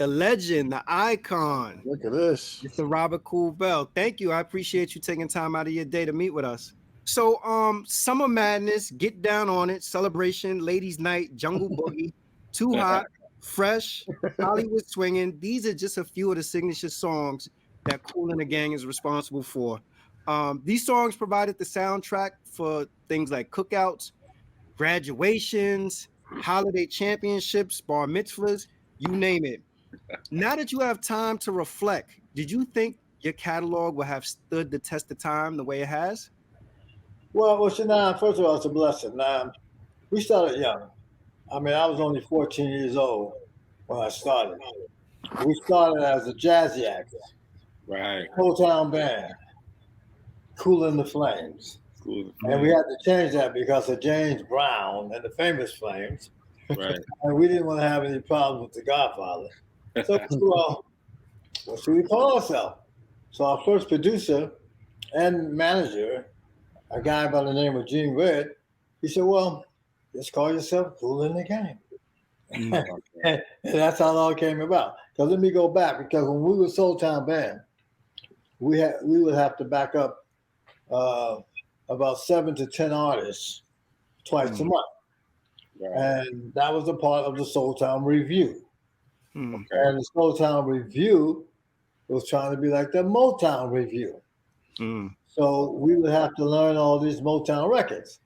the legend, the icon, Look at this. Mr. Robert Kool Bell. Thank you. I appreciate you taking time out of your day to meet with us. So, Summer Madness, Get Down on It, Celebration, Ladies Night, Jungle Boogie, Too Hot, Fresh, Hollywood Swinging. These are just a few of the signature songs that Kool and the Gang is responsible for. These songs provided the soundtrack for things like cookouts, graduations, holiday championships, bar mitzvahs, you name it. Now that you have time to reflect, did you think your catalog would have stood the test of time the way it has? Well, Shannon, first of all, it's a blessing. We started young. I mean, I was only 14 years old when I started. We started as a jazzy act, Right. whole town band, Cooling the Flames. Cool. And we had to change that because of James Brown and the Famous Flames. Right. And we didn't want to have any problems with the Godfather. So, what should we call ourselves? So our first producer and manager, a guy by the name of Gene Red, he said, well, just call yourself Kool in the Gang. And that's how it all came about. Because let me go back, because when we were Soul Town Band, we would have to back up about 7 to 10 artists twice a month. Right. And that was a part of the Soul Town Review. Okay. And the Soul Town Review was trying to be like the Motown Review. So we would have to learn all these Motown records.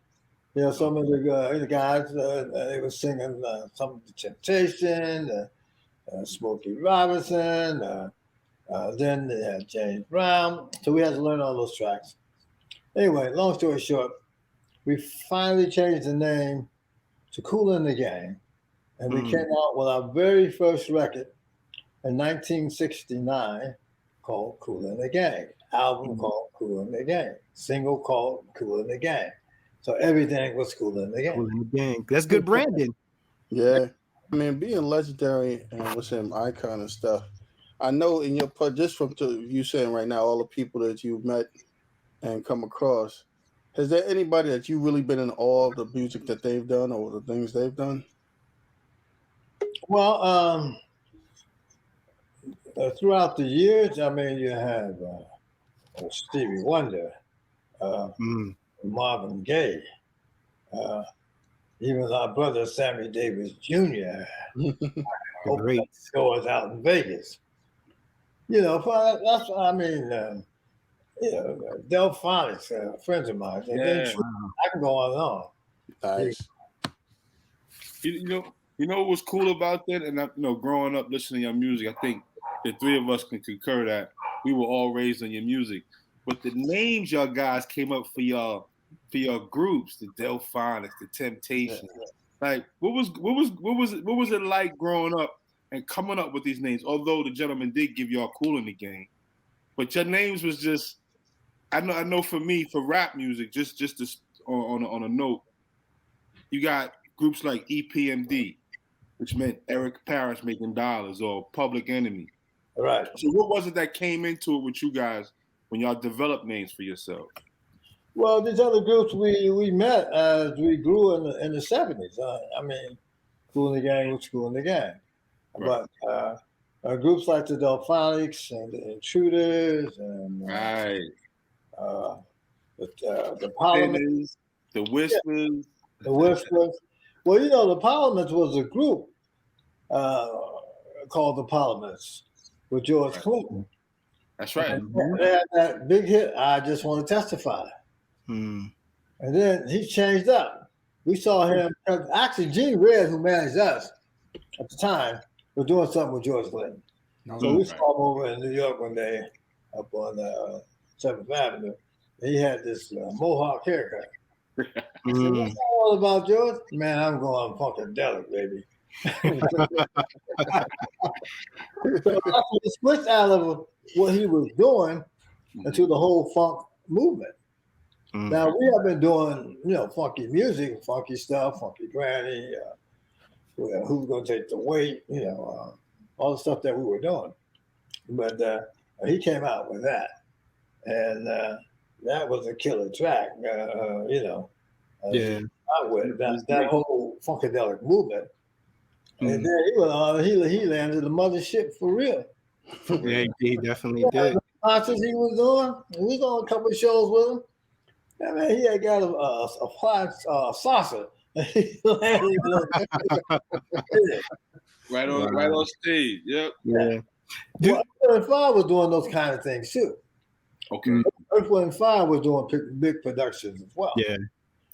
You know, some of the guys, they were singing some of the Temptation, Smokey Robinson, then they had James Brown. So we had to learn all those tracks. Anyway, long story short, we finally changed the name to Kool and the Gang. And we came out with our very first record in 1969 called Kool and the Gang. Album called Kool and the Gang. Single called Kool and the Gang. So everything was Kool and the Gang. Kool and the Gang. That's good branding. Yeah. I mean, being legendary and what's him icon and stuff. I know in your part, just from you saying right now, all the people that you've met and come across, has there anybody that you really been in awe of the music that they've done or the things they've done? Well, throughout the years, I mean, you have Stevie Wonder, Marvin Gaye, even our brother Sammy Davis Jr. Great. Stores out in Vegas. You know, that's I mean, you know, Delphonics, friends of mine. Yeah. I can go on and on. Nice. You know what was cool about that? And growing up listening to your music, I think the three of us can concur that we were all raised on your music. But the names y'all guys came up for your groups, the Delphonics, the Temptations. Like, what was it like growing up and coming up with these names? Although the gentleman did give y'all Kool in the Gang, but your names was just. I know for me, for rap music, just to, on a note, you got groups like EPMD, which meant Eric Paris making dollars, or Public Enemy. Right. So what was it that came into it with you guys when y'all developed names for yourself? Well, these other groups we met as we grew in the 70s. I mean, Kool in the Gang was Kool in the Gang. Right. But groups like the Delphonics and the Intruders and Right. the Parliaments, The Whispers. the Whispers. Well, you know, the Parliaments was a group called the Parliaments with George Clinton. That's right. They had that big hit, I Just Want to Testify. And then he changed up. We saw him, actually Gene Red, who managed us at the time, was doing something with George Clinton. So we saw him over in New York one day up on 7th Avenue. He had this mohawk haircut. I said, what's that all about, George? Man, I'm going funkadelic, baby. So he switched out of what he was doing into the whole funk movement. Now we have been doing, you know, funky music, funky stuff, funky granny, who's gonna take the weight, you know, all the stuff that we were doing. But he came out with that, and that was a killer track, you know. Yeah. That whole funkadelic movement And then he went on. He landed the mothership for real. Yeah, he definitely did. Concerts he was doing. We was on a couple of shows with him. I mean, he had got a flying saucer. He landed right on stage. Yep. Yeah. Well, Earth, Wind & Fire was doing those kind of things too. Okay. Earth, Wind & Fire was doing big productions as well. Yeah.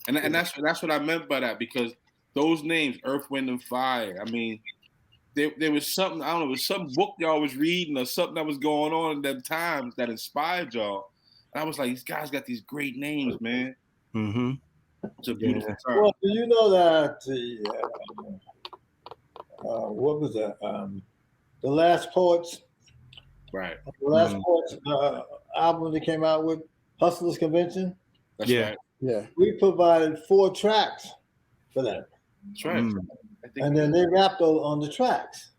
And that's what I meant by that, because those names, Earth, Wind, and Fire. I mean, there was something, I don't know, it was some book y'all was reading or something that was going on in them times that inspired y'all. And I was like, these guys got these great names, man. Mm-hmm. It's a beautiful time. Well, do you know that what was that? The Last Poets. Right. The Last Poets album they came out with, Hustlers Convention. That's right. Yeah. We provided 4 tracks for them. That's right. And then they rapped on the tracks.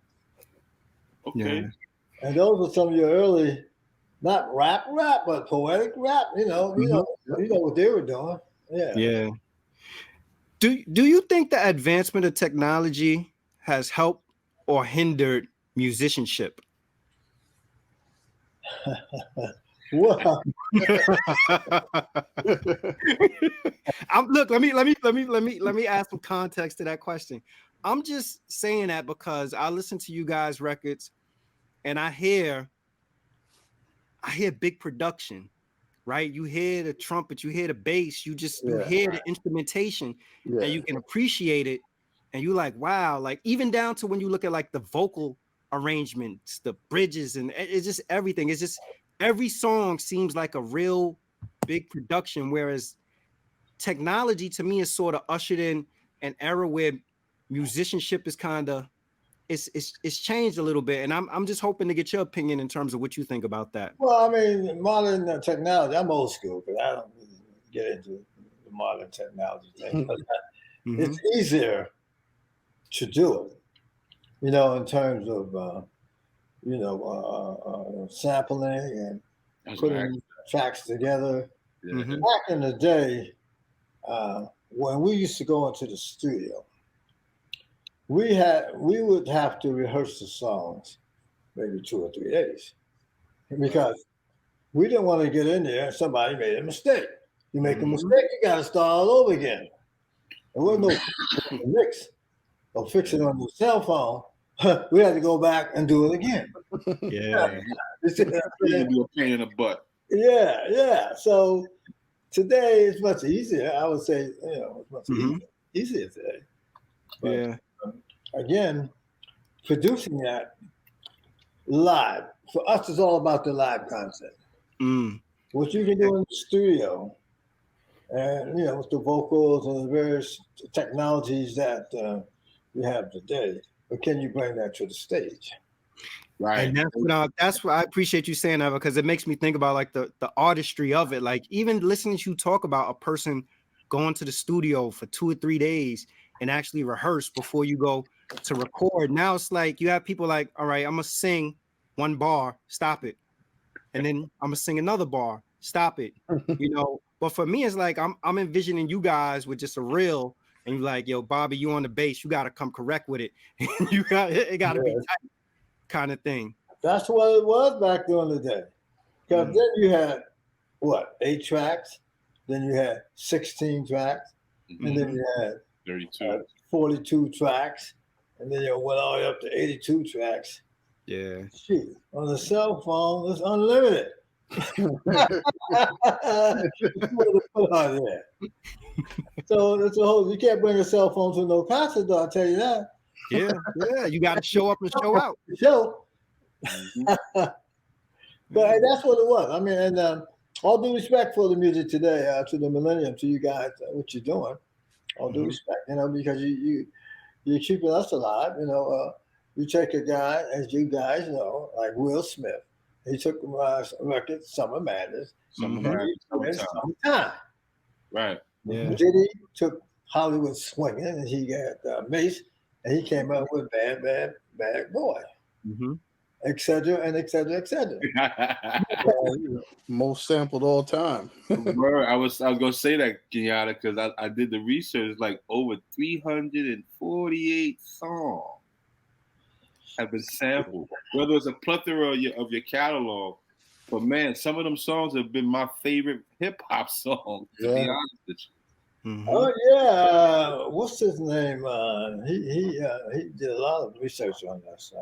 Okay. Yeah. And those were some of your early, not rap, but poetic rap. You know what they were doing. Yeah. Yeah. Do you think the advancement of technology has helped or hindered musicianship? Well, Look, let me add some context to that question. I'm just saying that because I listen to you guys' records and I hear big production, right? You hear the trumpet, you hear the bass, you hear the instrumentation, and you can appreciate it. And you're like, wow, like even down to when you look at like the vocal arrangements, the bridges, and it's just everything. It's just every song seems like a real big production, whereas technology to me is sort of ushered in an era where musicianship is kind of it's changed a little bit, and I'm just hoping to get your opinion in terms of what you think about that. Well, I mean, modern technology. I'm old school, but I don't really get into the modern technology thing. But it's easier to do it, you know, in terms of sampling and putting tracks together. Back in the day, when we used to go into the studio, we would have to rehearse the songs maybe 2 or 3 days, because we didn't want to get in there and somebody made a mistake. You make a mistake, you got to start all over again. There wasn't no mix or fix it on your cell phone. We had to go back and do it again. Yeah. It's going to be a pain in the butt. Yeah. So today it's much easier. I would say, it's much easier today. But, again, producing that live, for us, it's all about the live concept. What you can do in the studio, and with the vocals and the various technologies that we have today, but can you bring that to the stage? Right. And that's what I appreciate you saying that, because it makes me think about like the artistry of it. Like even listening to you talk about a person going to the studio for 2 or 3 days and actually rehearse before you go to record. Now it's like you have people like, all right, I'm gonna sing 1 bar, stop it, and then I'm gonna sing another bar, stop it. But for me, it's like I'm envisioning you guys with just a reel, and you're like, yo, Bobby, you on the bass, you gotta come correct with it. It gotta be tight, kind of thing. That's what it was back during the day. Because then you had 8 tracks, then you had 16 tracks, and then you had 32, 42 tracks, and then you went all the way up to 82 tracks. Yeah. Shoot, on the cell phone, it's unlimited. So that's a whole. You can't bring a cell phone to no concert, though. I'll tell you that. Yeah. You got to show up and show out. But that's what it was. I mean, and all due respect for the music today, to the millennium, to you guys, what you're doing. All due respect, because you're keeping us alive. You take a guy, as you guys know, like Will Smith. He took record Summer Madness, Summertime. Right. Yeah. Diddy took Hollywood Swinging, and he got Mase, and he came out with Bad Boy, et cetera, and et cetera, et cetera. Most sampled all time. I was gonna say that, Kenyatta, because I did the research, like over 348 songs. have been sampled. Whether it's a plethora of your catalog, but man, some of them songs have been my favorite hip hop songs. To be honest with you. Mm-hmm. Oh yeah, what's his name? He did a lot of research on this.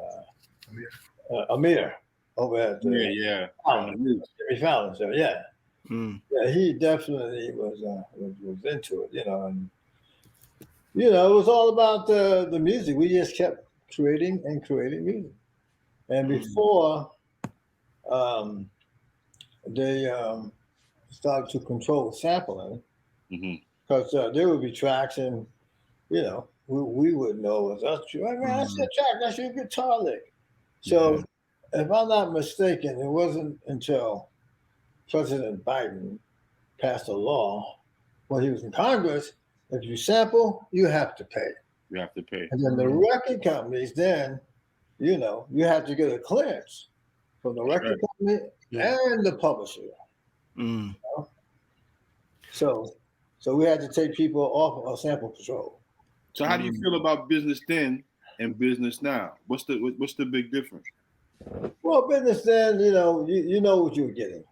Amir over at Jimmy Fallon show. Yeah. Yeah, he definitely was into it, and it was all about the music. We just kept creating music, and before they started to control sampling, because there would be tracks, and we would know that's true. Man, that's your track. That's your guitar lick. So, if I'm not mistaken, it wasn't until President Biden passed a law when he was in Congress. If you sample, you have to pay. You have to pay. And then the record companies, you have to get a clearance from the record company and the publisher. So we had to take people off of sample control. So how do you feel about business then and business now? What's the big difference? Well, business then, you know what you're getting.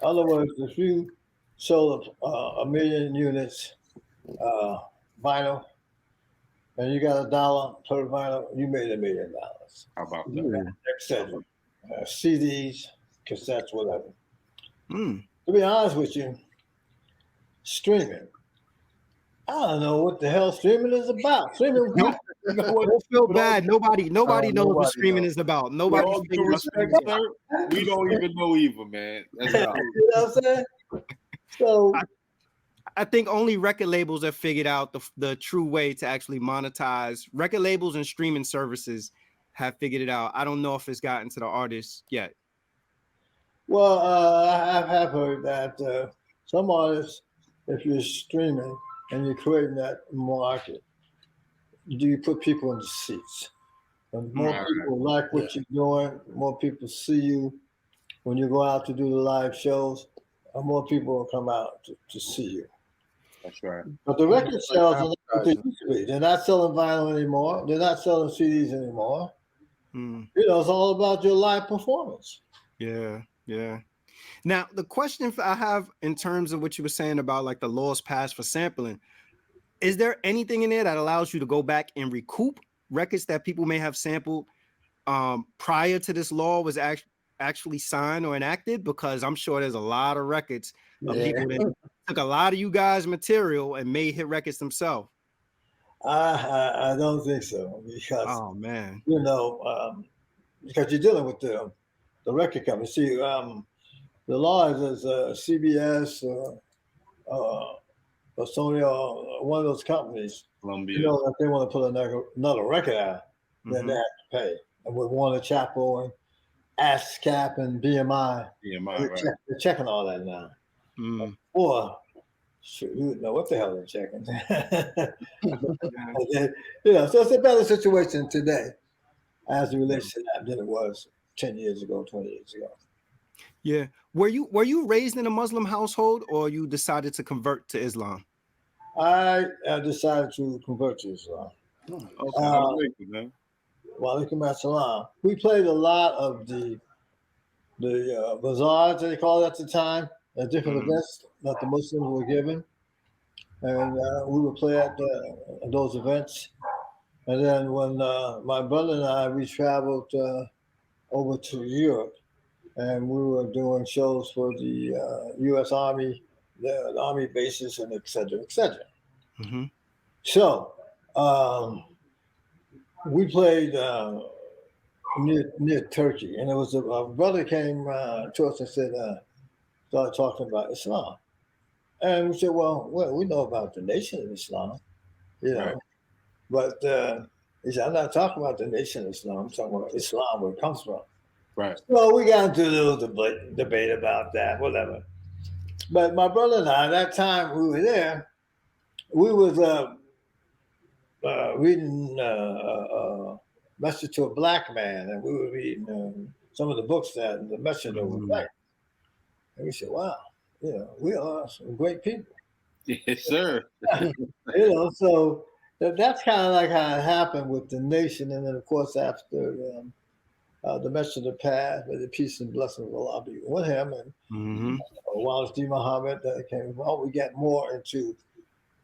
In other words, if you sold 1 million units vinyl, and you got $1 per vinyl, you made $1 million. How about that? Etc. CDs, cassettes, whatever. To be honest with you, streaming. I don't know what the hell streaming is about. Streaming. Don't feel bad. Nobody knows what streaming is about. Nobody. We don't even know either, man. That's you know what I'm saying? So I think only record labels have figured out the true way to actually monetize. Record labels and streaming services have figured it out. I don't know if it's gotten to the artists yet. Well, I have heard that some artists, if you're streaming and you're creating that market, do you put people in the seats? And more people like what you're doing, more people see you when you go out to do the live shows, and more people will come out to see you. That's right. But the record sales are not what they used to be. They're not selling vinyl anymore. They're not selling CDs anymore. It's all about your live performance. Yeah. Now, the question I have in terms of what you were saying about like the laws passed for sampling, is there anything in there that allows you to go back and recoup records that people may have sampled prior to this law was actually signed or enacted? Because I'm sure there's a lot of records of people that took a lot of you guys' material and made hit records themselves. I don't think so, because because you're dealing with the record company. See, the law is CBS or Sony or one of those companies. Columbia. If they want to put another record out, then they have to pay. And with Warner Chappell and ASCAP and BMI, they're checking all that now. Or shoot, you would know what the hell they're checking. So it's a better situation today as it relates to that than it was 10 years ago, 20 years ago. Yeah. Were you raised in a Muslim household, or you decided to convert to Islam? I decided to convert to Islam. Walaikum assalam. We played a lot of the bazaars, they called it at the time, at different events that the Muslims were given. And we would play at those events. And then when my brother and I, we traveled over to Europe, and we were doing shows for the U.S. Army, the Army bases, and et cetera, et cetera. So we played near Turkey, and it was a brother came to us and said, started talking about Islam. And we said, well, we know about the Nation of Islam, but he said, I'm not talking about the Nation of Islam, I'm talking about Islam, where it comes from. Right. Well, we got into a little debate about that, whatever. But my brother and I, that time we were there, we was reading Message to a Black Man, and we were reading some of the books that the messenger was writing. And we said, wow, we are some great people. Yes, sir. So that's kind of like how it happened with the nation, and then of course after the message of the past, may the peace and blessings of Allah be with him, and Wallace D. Muhammad came. Well, we get more into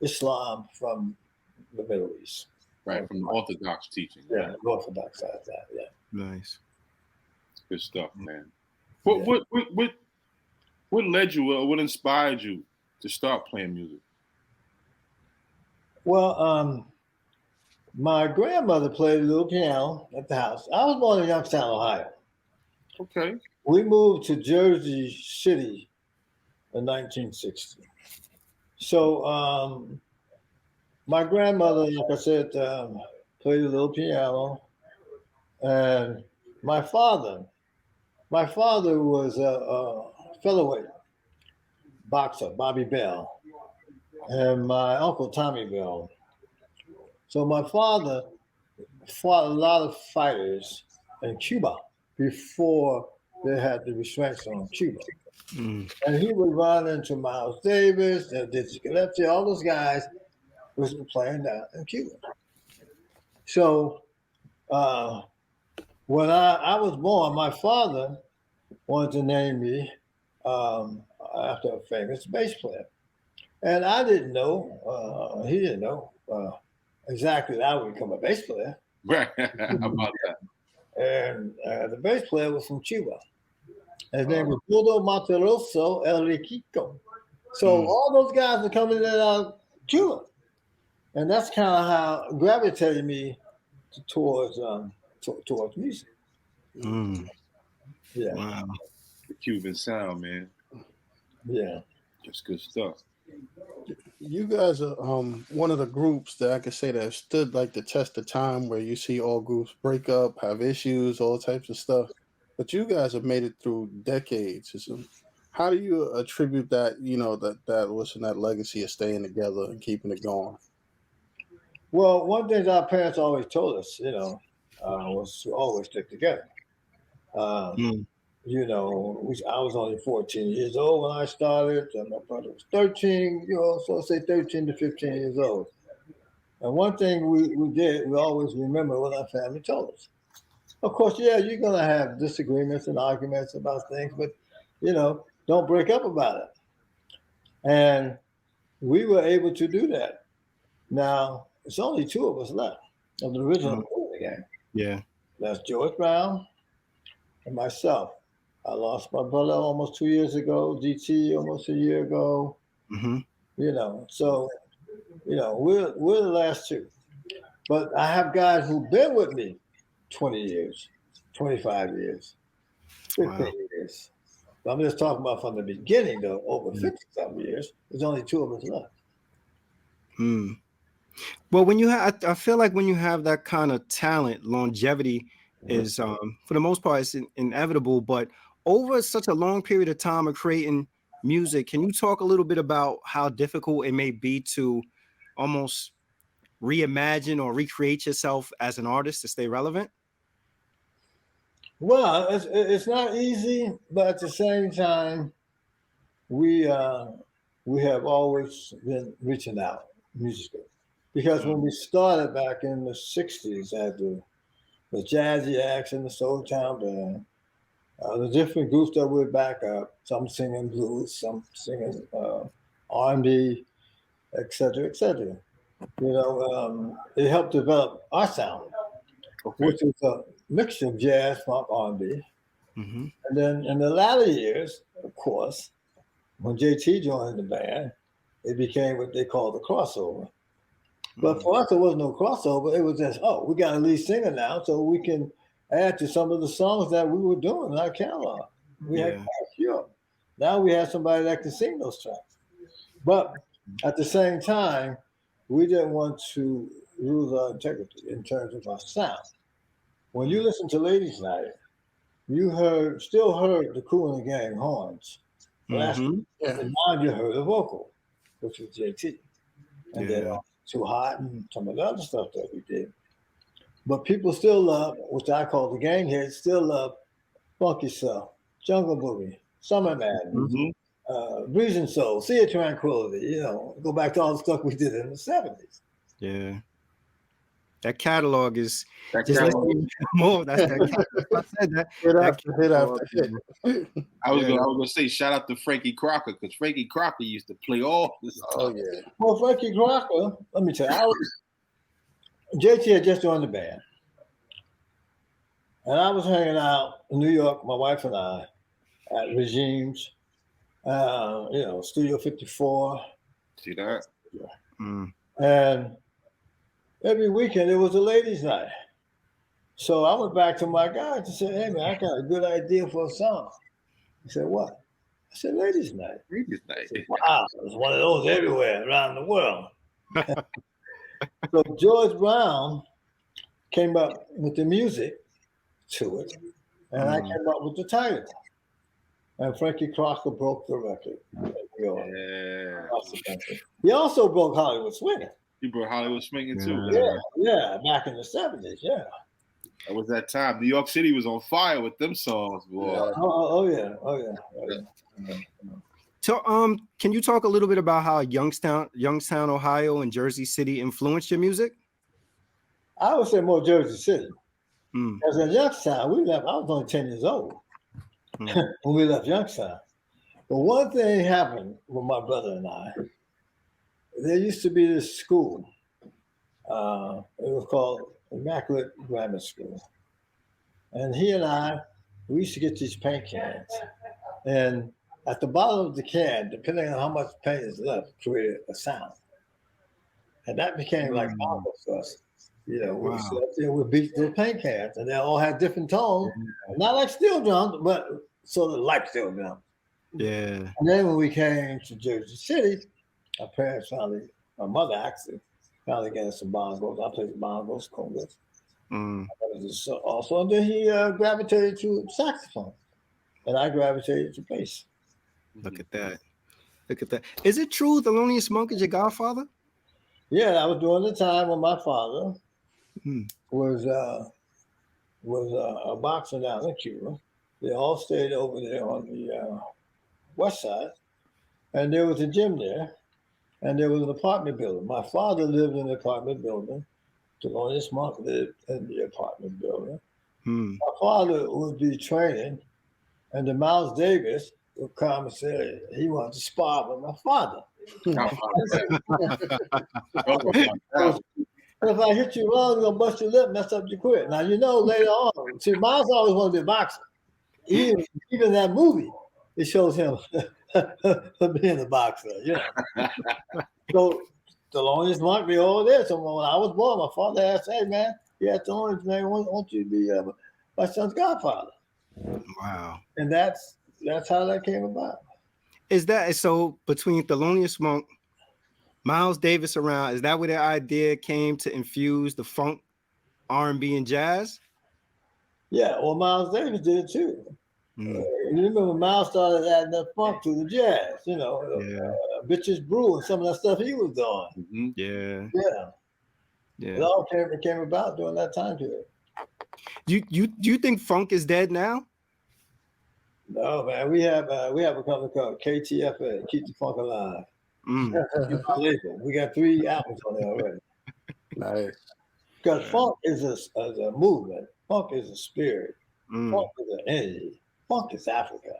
Islam from the Middle East, right? From the Orthodox teaching. Yeah, the Orthodox side of that. Yeah, nice, good stuff, man. What led you, or what inspired you to start playing music? Well, my grandmother played a little piano at the house. I was born in Youngstown, Ohio. Okay. We moved to Jersey City in 1960. So my grandmother, like I said, played a little piano, and my father was a featherweight boxer, Bobby Bell, and my uncle Tommy Bell. So my father fought a lot of fighters in Cuba before they had the restraints on Cuba. And he would run into Miles Davis and Dizzy Gillespie, all those guys was playing down in Cuba. So when I was born, my father wanted to name me after a famous bass player. And I didn't know, he didn't know exactly that I would become a bass player. Right. How about that? And the bass player was from Cuba. His name was Gordo Monteroso El Riquico. So all those guys were coming in out of Cuba. And that's kind of how gravitated me towards music. Yeah. Wow. The Cuban sound, man. Yeah. That's good stuff. You guys are one of the groups that I could say that have stood like the test of time, where you see all groups break up, have issues, all types of stuff. But you guys have made it through decades. How do you attribute that, that legacy of staying together and keeping it going? Well, one thing our parents always told us, was to always stick together. I was only 14 years old when I started, and my brother was 13, so say 13 to 15 years old. And one thing we did, we always remember what our family told us. Of course, yeah, you're going to have disagreements and arguments about things, but, don't break up about it. And we were able to do that. Now, it's only two of us left of the original Kool The Gang. Yeah. That's George Brown and myself. I lost my brother almost 2 years ago, DT almost a year ago. So, we're the last two. But I have guys who've been with me 20 years, 25 years, 15 years. But I'm just talking about from the beginning, though, over 50-something years. There's only two of us left. Well, when you have, I feel like when you have that kind of talent, longevity is, for the most part, it's inevitable. But over such a long period of time of creating music, can you talk a little bit about how difficult it may be to almost reimagine or recreate yourself as an artist to stay relevant? Well, it's not easy, but at the same time, we have always been reaching out musically. Because when we started back in the 60s at the Jazzy Acts and the Soul Town Band, the different groups that would back up, some singing blues, some singing R&B, et cetera, et cetera. It helped develop our sound, which is a mixture of jazz, funk, R&B. And then in the latter years, of course, when JT joined the band, it became what they call the crossover. But for us, there was no crossover. It was just, we got a lead singer now, so we can add to some of the songs that we were doing in our catalog. We had quite a few of them. Now we have somebody that can sing those tracks. But at the same time, we didn't want to lose our integrity in terms of our sound. When you listen to Ladies Night, you still heard the Kool The Gang horns. And now you heard the vocal, which was JT. And then Too Hot and some of the other stuff that we did. But people still love, which I call the gang heads, still love Funky Soul, Jungle Boogie, Summer Madness, Breeze and Soul, Sea of Tranquility, go back to all the stuff we did in the 70s. Yeah. That catalog is That just catalog. letting you know more. That's that. I said that. Hit That after hit after catalog, hit. I was gonna say shout out to Frankie Crocker because Frankie Crocker used to play all this stuff. Oh yeah. Well, Frankie Crocker, let me tell you, JT had just joined the band. And I was hanging out in New York, my wife and I, at Regimes, Studio 54. See that? Mm. And every weekend it was a ladies' night. So I went back to my guys and said, hey man, I got a good idea for a song. He said, what? I said, ladies' night. Ladies' night. Said, wow, there's one of those everywhere around the world. So George Brown came up with the music to it, and I came up with the title. And Frankie Crocker broke the record. Yeah. He also broke Hollywood Swinging. He brought Hollywood Swinging too. Yeah, back in the 70s, yeah. That was that time. New York City was on fire with them songs, boy. Yeah. Oh yeah. So, can you talk a little bit about how Youngstown, Ohio, and Jersey City influenced your music? I would say more Jersey City. Mm. As in Youngstown, we left. I was only 10 years old when we left Youngstown. But one thing happened with my brother and I. There used to be this school. It was called Immaculate Grammar School. And he and I, we used to get these paint cans. And at the bottom of the can, depending on how much paint is left, created a sound. And that became like bongo for us. We sit up there with beat the paint cans, and they all had different tones. Not like steel drums, but sort of like steel drums. Yeah. And then when we came to Jersey City, my mother actually finally got us some bongos. I played bongos, congas. Also, and then he gravitated to saxophone, and I gravitated to bass. Look at that. Is it true Thelonious Monk is your godfather? Yeah, that was during the time when my father was a boxer down in Cuba. They all stayed over there on the west side, and there was a gym there, and there was an apartment building. My father lived in the apartment building. Thelonious Monk lived in the apartment building. My father would be training, and then Miles Davis would come and say he wanted to spar with my father. If I hit you wrong, I'm gonna bust your lip, mess up your career. Now later on, see, Miles always wanted to be a boxer. Even that movie, it shows him being a boxer. So Thelonious Monk be all there. So when I was born, my father asked, "Hey man, Thelonious, man, want you to be my son's godfather?" Wow. And that's how that came about. Is that so? Between Thelonious Monk, Miles Davis around, is that where the idea came to infuse the funk, R&B, and jazz? Yeah, well, Miles Davis did it too. You remember Miles started adding that funk to the jazz, Bitches Brew and some of that stuff he was doing. Yeah. It all came about during that time period. Do you think funk is dead now? No, man. We have a company called KTFA, Keep the Funk Alive. We got 3 albums on there already. Nice. Because funk is a movement. Funk is a spirit. Funk is an energy. Funk is Africa.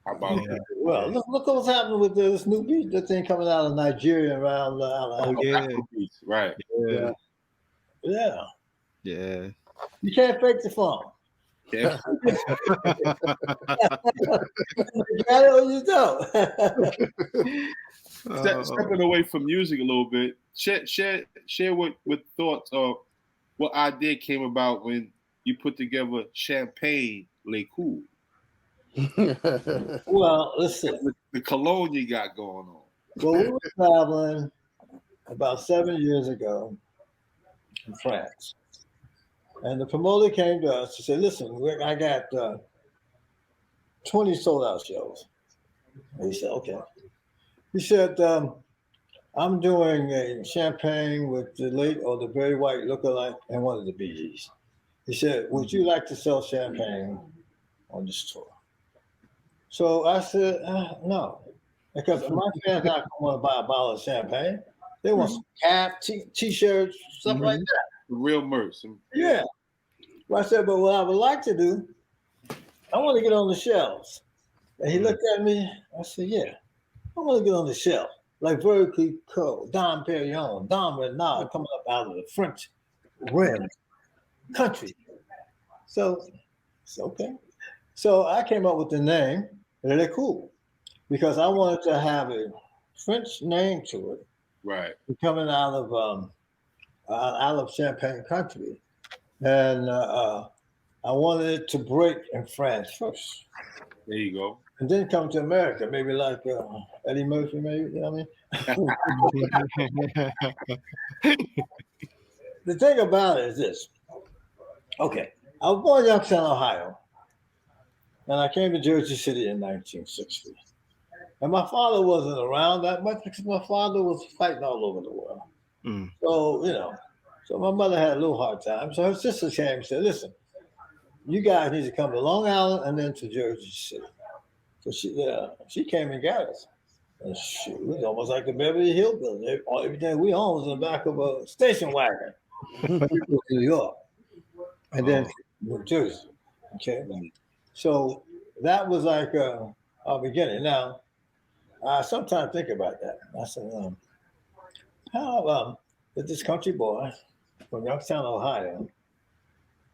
How about that? Well, look what's happening with this new beat, the thing coming out of Nigeria and around Right. Yeah. You can't fake the funk. Yeah. You got it or you don't. Stepping away from music a little bit, share what thoughts or what idea came about when you put together Champagne Le Cool. Well, listen. The cologne you got going on. Well, we were traveling about 7 years ago in France. And the promoter came to us to say, listen, I got 20 sold-out shows. And he said, okay. He said, I'm doing a champagne with the late or the very white lookalike and one of the Bee Gees. He said, would you like to sell champagne on this tour? So I said, no, because my fans not going to want to buy a bottle of champagne. They want some cap, t-shirts, something like that. real Merce. Yeah. Well, I said, but what I would like to do, I want to get on the shelves. And he looked at me. I said, yeah, I want to get on the shelf. Like vertically curled, Dom Perignon, Dom Renard coming up out of the French rim country. So it's okay. So I came up with the name, really cool, because I wanted to have a French name to it. Right. Coming out of Champagne country. And I wanted it to break in France first. There you go. And then come to America, maybe like Eddie Murphy, maybe, you know what I mean? The thing about it is this. Okay, I was born in Youngstown, Ohio, and I came to Jersey City in 1960. And my father wasn't around that much because my father was fighting all over the world. So, so my mother had a little hard time. So her sister came and said, listen, you guys need to come to Long Island and then to Jersey City. So she came and got us. And it was almost like the Beverly Hillbillies. Everything we owned was in the back of a station wagon. New York. And then New Jersey. Okay. So that was like our beginning. Now, I sometimes think about that. I said, how did this country boy from Youngstown, Ohio,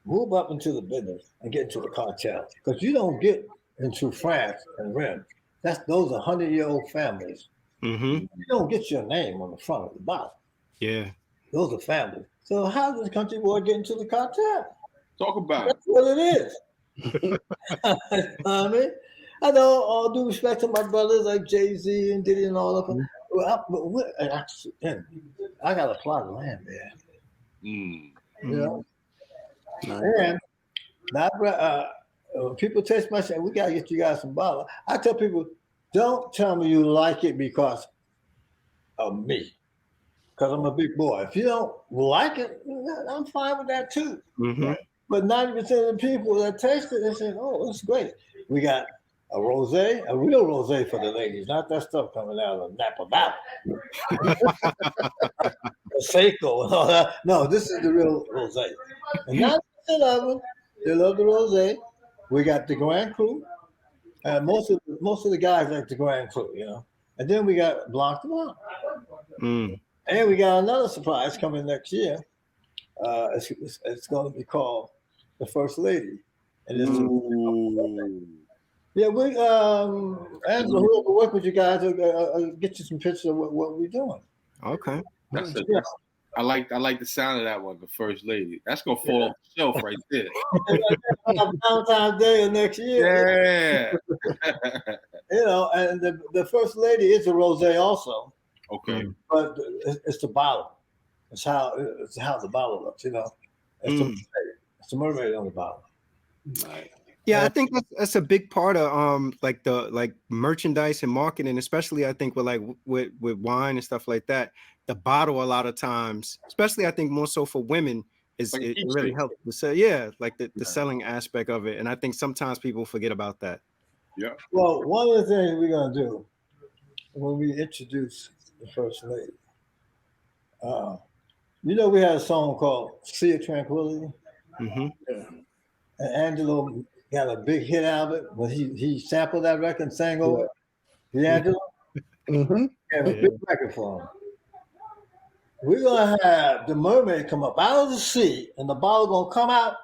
move up into the business and get into the cartel? Because you don't get into France and Rim. Those 100-year-old families. You don't get your name on the front of the bottle. Yeah. Those are families. So how does the country boy get into the cartel? Talk about That's what it is. I mean, I know all due respect to my brothers like Jay-Z and Diddy and all of them. I got a plot of land there. You know? And when people text me, I say, we got to get you guys some bottle. I tell people, don't tell me you like it because of me, because I'm a big boy. If you don't like it, I'm fine with that too. Right? But 90% of the people that taste it, they say, oh, it's great. We got a rosé, a real rosé for the ladies, not that stuff coming out of Napa Valley. Seiko and all that. No, this is the real rosé. And 90% of them, they love the rosé. We got the Grand Cru. And most of the guys like the Grand Cru, you know. And then we got Blanc de Blanc. And we got another surprise coming next year. It's going to be called The First Lady. And it's yeah, we Angela, whoever work with you guys, get you some pictures of what we're doing. Okay. I like the sound of that one, The First Lady. That's gonna fall off the shelf right there. Valentine's Day of next year. Yeah. You know, and the First Lady is a rosé also. Okay. But it's the bottle. It's how the bottle looks, you know. It's the mermaid on the bottle. Right. Yeah, I think that's a big part of like merchandise and marketing, especially I think with wine and stuff like that. The bottle a lot of times, especially I think more so for women, it really helps to say, the selling aspect of it. And I think sometimes people forget about that. Yeah. Well, one of the things we're gonna do when we introduce the First Lady, we had a song called "Sea of Tranquility." And Angelo got a big hit out of it, but he sampled that record and sang over it. D'Angelo? Have a big record for him. We're gonna have the mermaid come up out of the sea, and the bottle gonna come out.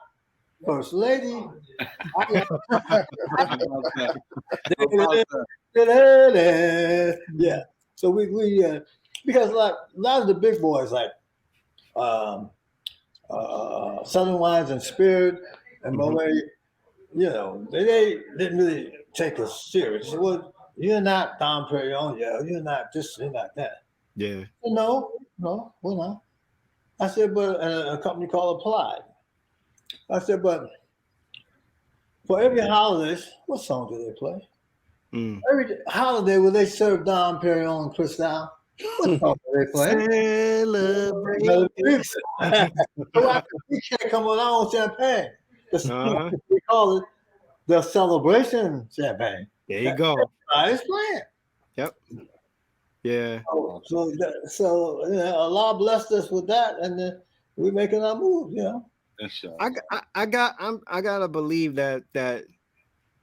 First Lady. Yeah. So we because like a lot of the big boys like Southern Wines and Spirit and Moet, they didn't really take us serious. Well, you're not Dom Perignon, you're not this, you're not that. Yeah. No, we're not. I said, but a company called Applied. I said, but for every holiday, what song do they play? Every holiday will they serve Dom Perignon and Cristal? What song do they play? Celebrate. We can't come on our own champagne. We call it the celebration champagne. There you go. It's playing. Yep. Yeah. So Allah blessed us with that, and then we're making our moves, you know. I gotta believe that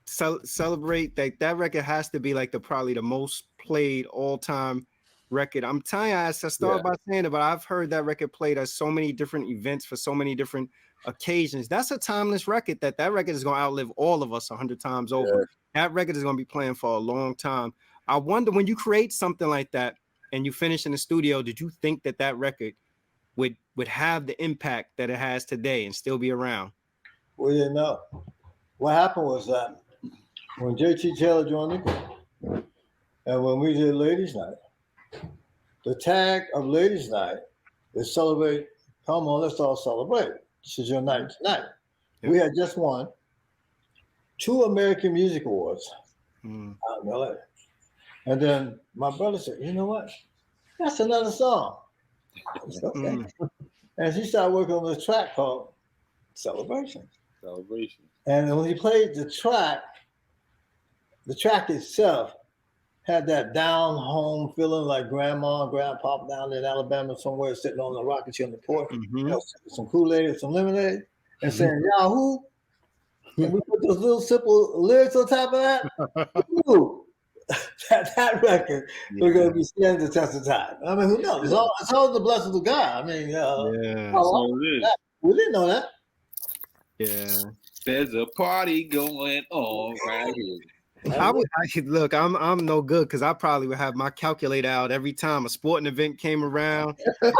celebrate that record has to be like probably the most played all time record. I'm telling you, I started by saying it, but I've heard that record played at so many different events for so many different occasions. That's a timeless record. That record is going to outlive all of us 100 times over. That record is going to be playing for a long time. I wonder, when you create something like that and you finish in the studio, did you think that record would have the impact that it has today and still be around? We didn't know. What happened was that when J.T. Taylor joined the group, and when we did Ladies Night, the tag of Ladies Night is celebrate. Come on, let's all celebrate. This is your night tonight. Yep. We had just won 2 American Music Awards out in LA. And then my brother said, you know what? That's another song. Okay. And he started working on this track called Celebration. And when he played the track itself had that down home feeling, like grandma and grandpa down in Alabama somewhere sitting on the rocking chair on the porch, you know, some Kool-Aid and some lemonade, and saying Yahoo. And we put those little simple lyrics on top of that. Ooh, that record we're going to be standing the test of time. I mean, who knows? It's all the blessings of God. I mean, we didn't know that. Yeah. There's a party going on right here. Look, I'm no good because I probably would have my calculator out every time a sporting event came around. I'm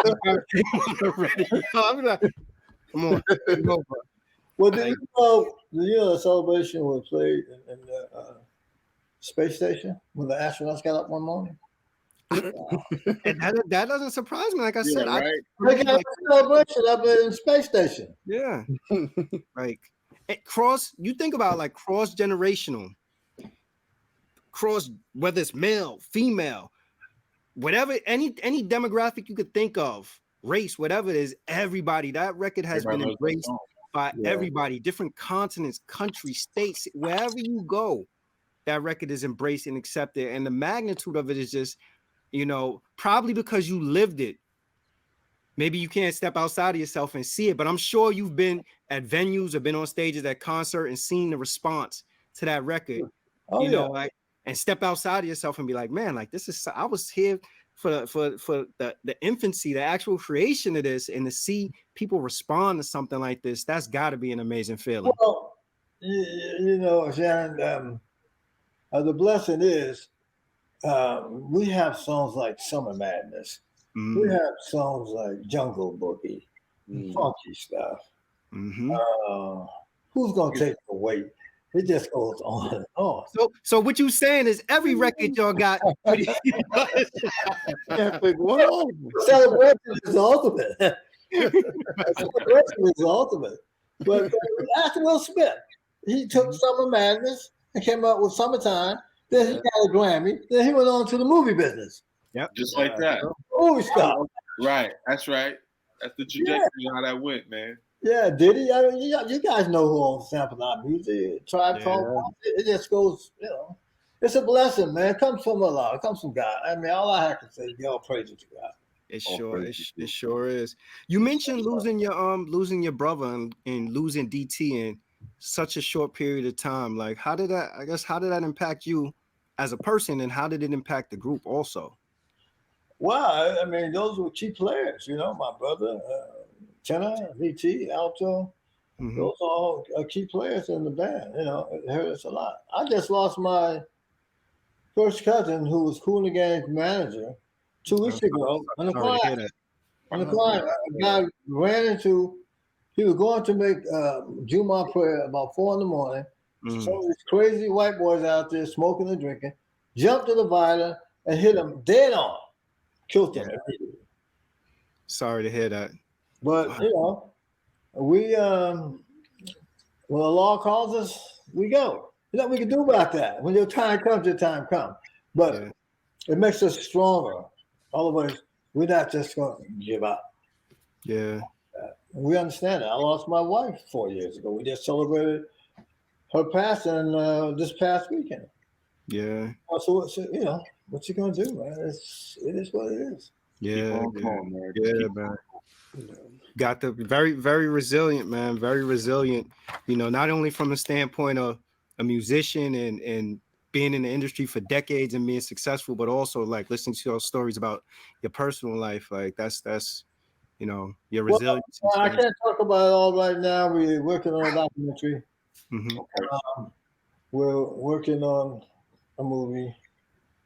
like, come on. Well, do you know the celebration was played in the space station when the astronauts got up one morning? And that doesn't surprise me. Like I said, they got a celebration up in the space station. Yeah. Like you think about like cross-generational. Whether it's male, female, whatever, any demographic you could think of, race, whatever it is, everybody. That record has been embraced by everybody, different continents, countries, states, wherever you go, that record is embraced and accepted. And the magnitude of it is just, probably because you lived it. Maybe you can't step outside of yourself and see it, but I'm sure you've been at venues or been on stages at concert and seen the response to that record. And step outside of yourself and be like, man, like I was here for the infancy, the actual creation of this, and to see people respond to something like this, that's got to be an amazing feeling. Well, Shannon, the blessing is we have songs like Summer Madness. We have songs like Jungle Boogie, funky stuff. Who's going to take the weight? It just goes on and on. So what you saying is every record y'all got. Celebration is ultimate. Celebration is ultimate. But after Will Smith, he took Summer Madness and came up with Summertime. Then he got a Grammy. Then he went on to the movie business. Yep, just like that. Movie star. Right. That's right. That's the trajectory of how that went, man. Yeah, did he? I mean, you guys know who owns Sample Out Music. Tribe Called. It just goes, it's a blessing, man. It comes from Allah. It comes from God. I mean, all I have to say is all praise to God. It sure is. You mentioned losing your brother and losing DT in such a short period of time. Like, how did that impact you as a person, and how did it impact the group also? Well, I mean, those were key players. My brother. Tenor, VT, alto, those are all key players in the band. It hurt us a lot. I just lost my first cousin, who was Kool The Gang's manager, 2 weeks ago. On the client, a guy ran into. He was going to make Jumu'ah prayer about 4 a.m. Some of these crazy white boys out there smoking and drinking jumped to the violin and hit him dead on, killed him. Sorry to hear that. But we when the law calls us, we go. Nothing we can do about that. When your time comes, your time comes. But it makes us stronger. All of us, we're not just going to give up. Yeah. We understand it. I lost my wife 4 years ago. We just celebrated her passing this past weekend. Yeah. So what you gonna do, man? It is what it is. Yeah, going, man. Yeah, man. Got the very, very resilient, man. Very resilient. You know, not only from the standpoint of a musician and being in the industry for decades and being successful, but also like listening to your stories about your personal life. Like that's you know, your resilience. Well, I can't talk about it all right now. We're working on a documentary. Mm-hmm. We're working on a movie.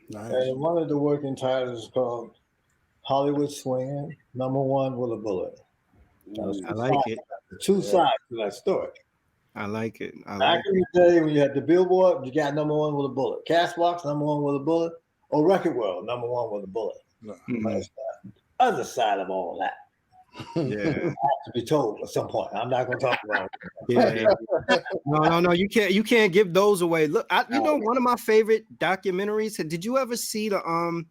Nice. And one of the working titles is called Hollywood Swinging, #1 with a Bullet. I like it. Two sides to that story. I like it. Back in the day when you had the Billboard, you got #1 with a bullet. Castbox, #1 with a bullet. Or Record World, #1 with a bullet. Mm-hmm. But it's the other side of all that. Yeah. To be told at some point. I'm not going to talk about it. Yeah. No. You can't give those away. Look, you know, one of my favorite documentaries. Did you ever see the I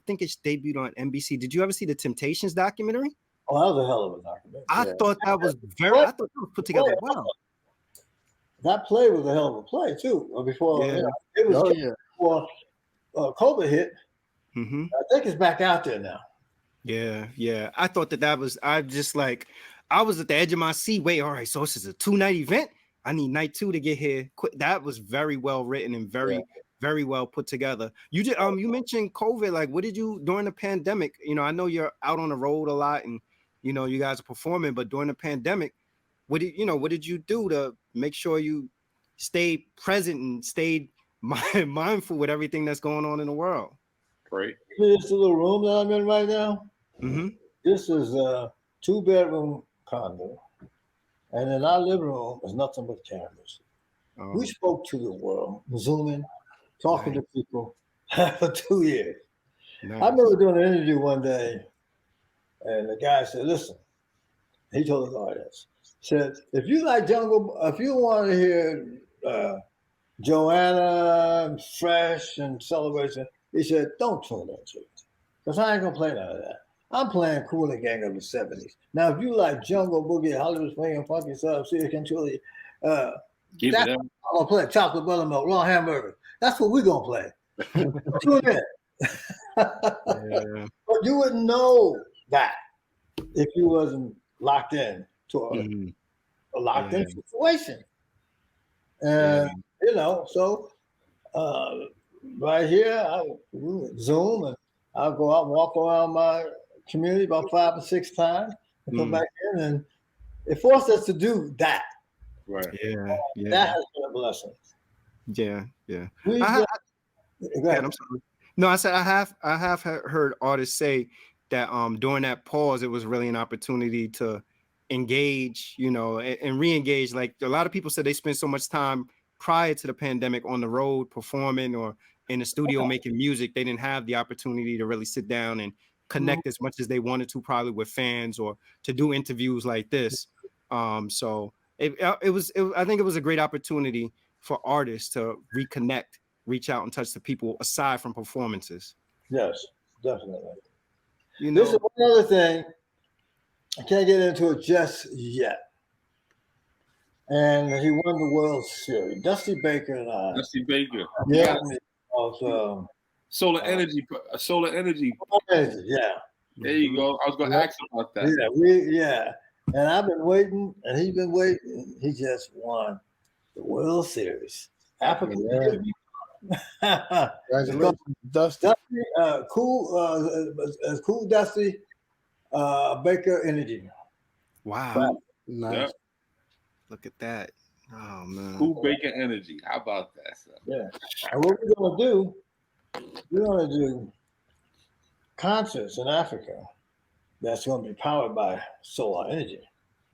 think it's debuted on NBC. Did you ever see the Temptations documentary? Oh, that was a hell of a documentary. I thought that was put together well. That play was a hell of a play too. Before it was before COVID hit. Mm-hmm. I think it's back out there now. Yeah. I thought that was. I just like I was at the edge of my seat. Wait, all right. So this is a 2-night event. I need night 2 to get here. That was very well written and very well put together. You did. You mentioned COVID. Like, what did you during the pandemic? You know, I know you're out on the road a lot, and you know you guys are performing. But during the pandemic, what did you do to make sure you stayed present and stayed mindful with everything that's going on in the world? Great. This little room that I'm in right now. Mm-hmm. This is a 2-bedroom condo, and in our living room is nothing but cameras. We spoke to the world, Zooming, talking to people for 2 years. Nice. I remember doing an interview one day, and the guy said, "Listen," he told the audience, said, "If you like jungle, if you want to hear Joanna, Fresh, and Celebration," he said, "don't tune into it, because I ain't gonna play none of that. I'm playing Kool The Gang of the '70s. Now, if you like jungle, boogie, Hollywood swinging, funky stuff, see, can truly, that's what I'm gonna play. Chocolate buttermilk, raw hamburger. That's what we're gonna play. Tune in." But you wouldn't know that if you wasn't locked in to a locked in situation. And you know, so right here, I Zoom, and I'll go out and walk around my community about 5 or 6 times and come back in, and it forced us to do that. Right. Yeah. That has been a blessing. Yeah. I'm sorry. No, I said I have heard artists say that during that pause, it was really an opportunity to engage, you know, and re-engage. Like a lot of people said they spent so much time prior to the pandemic on the road performing or in the studio making music, they didn't have the opportunity to really sit down and connect as much as they wanted to, probably with fans or to do interviews like this. So I think it was a great opportunity for artists to reconnect, reach out and touch the people aside from performances. Yes, definitely. You know, this is one other thing. I can't get into it just yet. And he won the World Series. Dusty Baker and I. Dusty Baker. Yeah. Solar energy. Yeah. There you go. I was going to ask about that. Yeah. And I've been waiting, and he's been waiting. He just won the World Series. Africa. Congratulations, Dusty. Kool Dusty Baker Energy. Wow. Nice. Yep. Look at that. Oh man. Kool Baker Energy. How about that? So? Yeah. And what we're gonna do concerts in Africa that's gonna be powered by solar energy.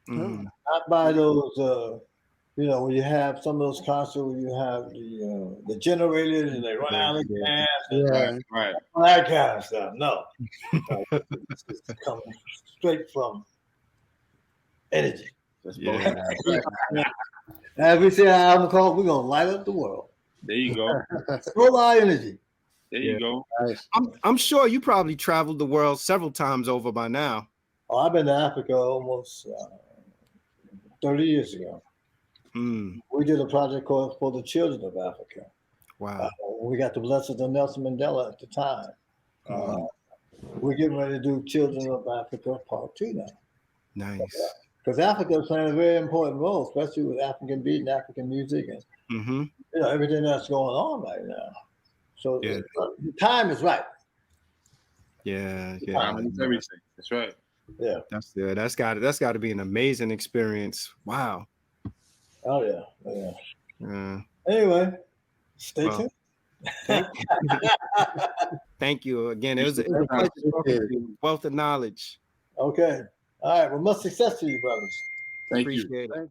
Mm-hmm. Not by those you know, when you have some of those concerts where you have the generators and they run out of gas and right. that kind of stuff. No. It's coming straight from energy. Yeah. As we say our album called, we're gonna light up the world. There you go. Solar energy. There you go. Nice. I'm sure you probably traveled the world several times over by now. Oh, I've been to Africa almost 30 years ago. We did a project called For the Children of Africa. Wow. We got the blessing of Nelson Mandela at the time. we're getting ready to do Children of Africa Part 2 now. Nice. Because Africa is playing a very important role, especially with African beat and African music and everything that's going on right now. So the time is right. Yeah. Time is everything. That's right. Yeah. That's got to be an amazing experience. Wow. Oh yeah. Anyway, stay tuned. Thank you again. It was a pleasure talking to you. Wealth of knowledge. Okay. All right. Well, much success to you, brothers. Thank Appreciate you. it.